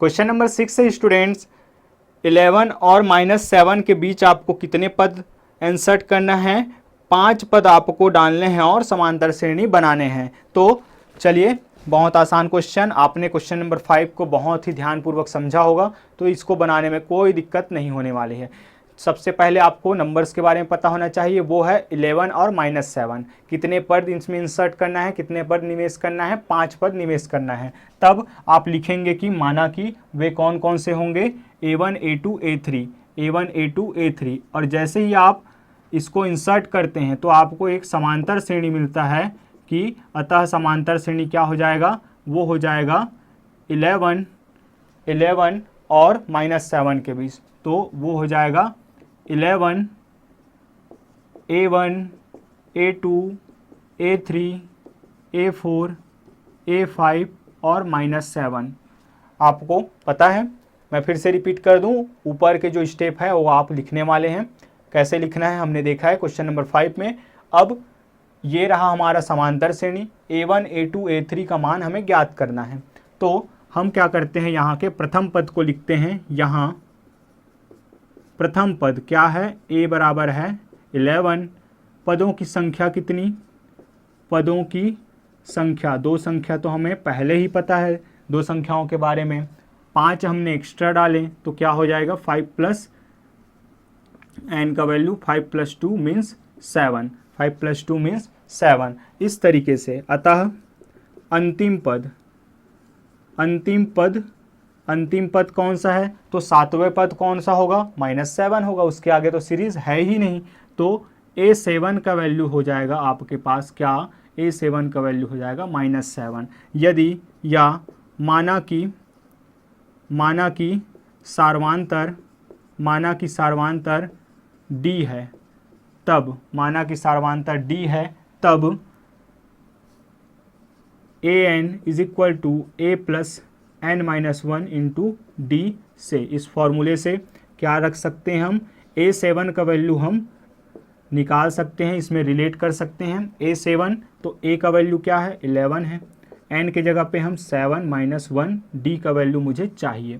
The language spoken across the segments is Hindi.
क्वेश्चन नंबर 6 है स्टूडेंट्स, 11 और -7 के बीच आपको कितने पद इंसर्ट करना है? 5 पद आपको डालने हैं और समांतर श्रेणी बनाने हैं। तो चलिए, बहुत आसान क्वेश्चन, आपने क्वेश्चन नंबर 5 को बहुत ही ध्यानपूर्वक समझा होगा, तो इसको बनाने में कोई दिक्कत नहीं होने वाली है। सबसे पहले आपको नंबर्स के बारे में पता होना चाहिए, वो है 11 और -7। कितने पद इसमें इंसर्ट करना है, कितने पद निवेश करना है? 5 पद निवेश करना है। तब आप लिखेंगे कि माना कि वे कौन कौन से होंगे, A1 A2 A3, A1 A2 A3। और जैसे ही आप इसको इंसर्ट करते हैं तो आपको एक समांतर श्रेणी मिलता है कि अतः समांतर श्रेणी क्या हो जाएगा, वो हो जाएगा 11 और -7 के बीच। तो वो हो जाएगा 11 A1 A2 A3 A4 A5 और -7। आपको पता है, मैं फिर से रिपीट कर दूं, ऊपर के जो स्टेप है वो आप लिखने वाले हैं। कैसे लिखना है हमने देखा है क्वेश्चन नंबर 5 में। अब ये रहा हमारा समांतर श्रेणी, A1 A2 A3 का मान हमें ज्ञात करना है। तो हम क्या करते हैं, यहाँ के प्रथम पद को लिखते हैं। यहाँ प्रथम पद क्या है, A बराबर है 11। पदों की संख्या कितनी? पदों की संख्या, दो संख्या तो हमें पहले ही पता है दो संख्याओं के बारे में। 5 हमने एक्स्ट्रा डाले तो क्या हो जाएगा, 5 प्लस n का वैल्यू 5 + 2 मीन्स 7, 5 + 2 मीन्स 7। इस तरीके से अतः अंतिम पद कौन सा है? तो 7वें पद कौन सा होगा, -7 होगा। उसके आगे तो सीरीज है ही नहीं। तो A7 का वैल्यू हो जाएगा आपके पास क्या, A7 का वैल्यू हो जाएगा -7। यदि या माना कि सार्वधान D है, तब माना कि सार्वधान D है, तब an = a + n-1 × D से, इस फॉर्मूले से क्या रख सकते हैं हम, A7 का वैल्यू हम निकाल सकते हैं, इसमें रिलेट कर सकते हैं। A7 तो A का वैल्यू क्या है, 11 है। n की जगह पे हम 7 - 1 D का वैल्यू मुझे चाहिए।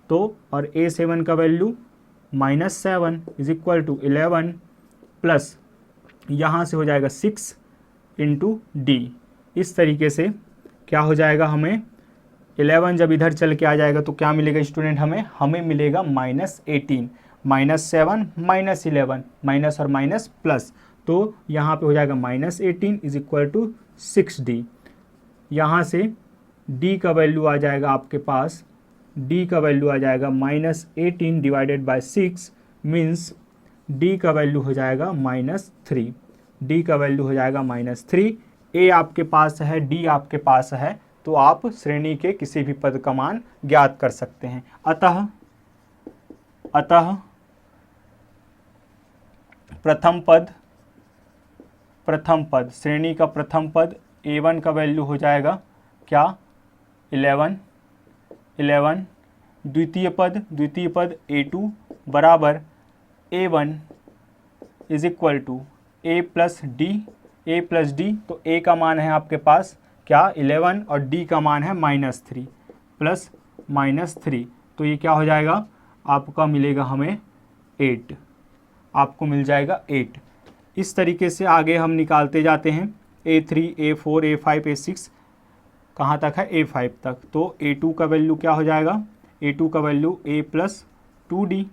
तो और A7 का वैल्यू -7 = 11 प्लस यहाँ से हो जाएगा 6 × D। इस तरीके से क्या हो जाएगा, हमें 11 जब इधर चल के आ जाएगा तो क्या मिलेगा स्टूडेंट, हमें मिलेगा -18। -7 -11, माइनस और माइनस प्लस, तो यहाँ पे हो जाएगा -18 = 6D। यहाँ से D का वैल्यू आ जाएगा आपके पास, D का वैल्यू आ जाएगा -18 / 6 मीन्स D का वैल्यू हो जाएगा -3। D का वैल्यू हो जाएगा -3। A आपके पास है, D आपके पास है, तो आप श्रेणी के किसी भी पद का मान ज्ञात कर सकते हैं। अतः प्रथम पद श्रेणी का प्रथम पद A1 का वैल्यू हो जाएगा क्या, 11। द्वितीय पद A2 बराबर A1 = a + D। तो A का मान है आपके पास क्या, 11, और D का मान है -3 प्लस -3। तो ये क्या हो जाएगा, आपका मिलेगा हमें 8, आपको मिल जाएगा 8। इस तरीके से आगे हम निकालते जाते हैं, A3 A4 A5 A6 कहाँ तक है, A5 तक। तो A2 का वैल्यू क्या हो जाएगा, A2 का वैल्यू a + 2D।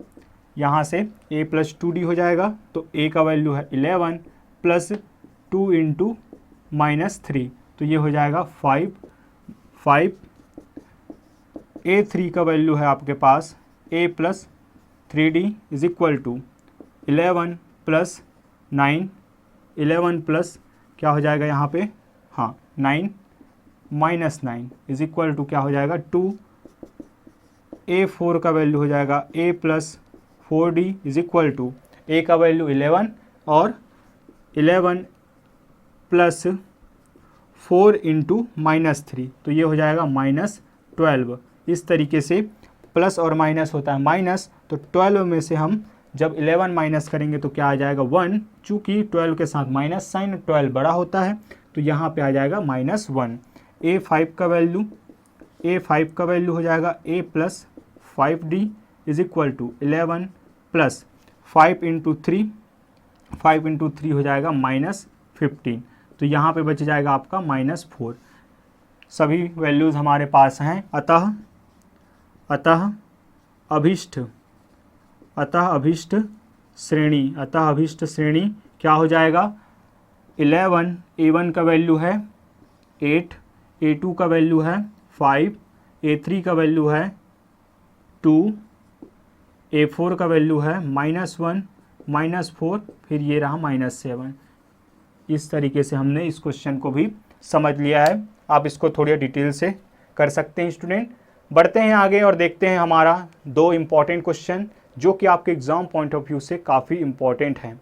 यहाँ से a + 2D हो जाएगा, तो A का वैल्यू है 11 + 2 × -3, तो ये हो जाएगा 5। A3 का वैल्यू है आपके पास a + 3D = 11 + 9, 11 प्लस क्या हो जाएगा यहाँ पे, हाँ 9 - 9 = क्या हो जाएगा 2। A4 का वैल्यू हो जाएगा a + 4D = A का वैल्यू 11 और 11 + 4 × -3, तो ये हो जाएगा -12। इस तरीके से प्लस और माइनस होता है माइनस, तो 12 में से हम जब 11 माइनस करेंगे तो क्या आ जाएगा 1। चूँकि 12 के साथ माइनस साइन, 12 बड़ा होता है, तो यहाँ पे आ जाएगा -1। A5 का वैल्यू A5 का वैल्यू हो जाएगा A plus 5D is equal to 11 plus 5 into 3 हो जाएगा -15। तो यहाँ पे बच जाएगा आपका -4। सभी वैल्यूज़ हमारे पास हैं। अतः अभिष्ट श्रेणी क्या हो जाएगा? 11 A1 का वैल्यू है 8, A2 का वैल्यू है 5, A3 का वैल्यू है 2, A4 का वैल्यू है -1, -4, फिर ये रहा -7। इस तरीके से हमने इस क्वेश्चन को भी समझ लिया है। आप इसको थोड़ी डिटेल से कर सकते हैं स्टूडेंट। बढ़ते हैं आगे और देखते हैं हमारा 2 इम्पॉर्टेंट क्वेश्चन जो कि आपके एग्ज़ाम पॉइंट ऑफ व्यू से काफ़ी इम्पॉर्टेंट हैं।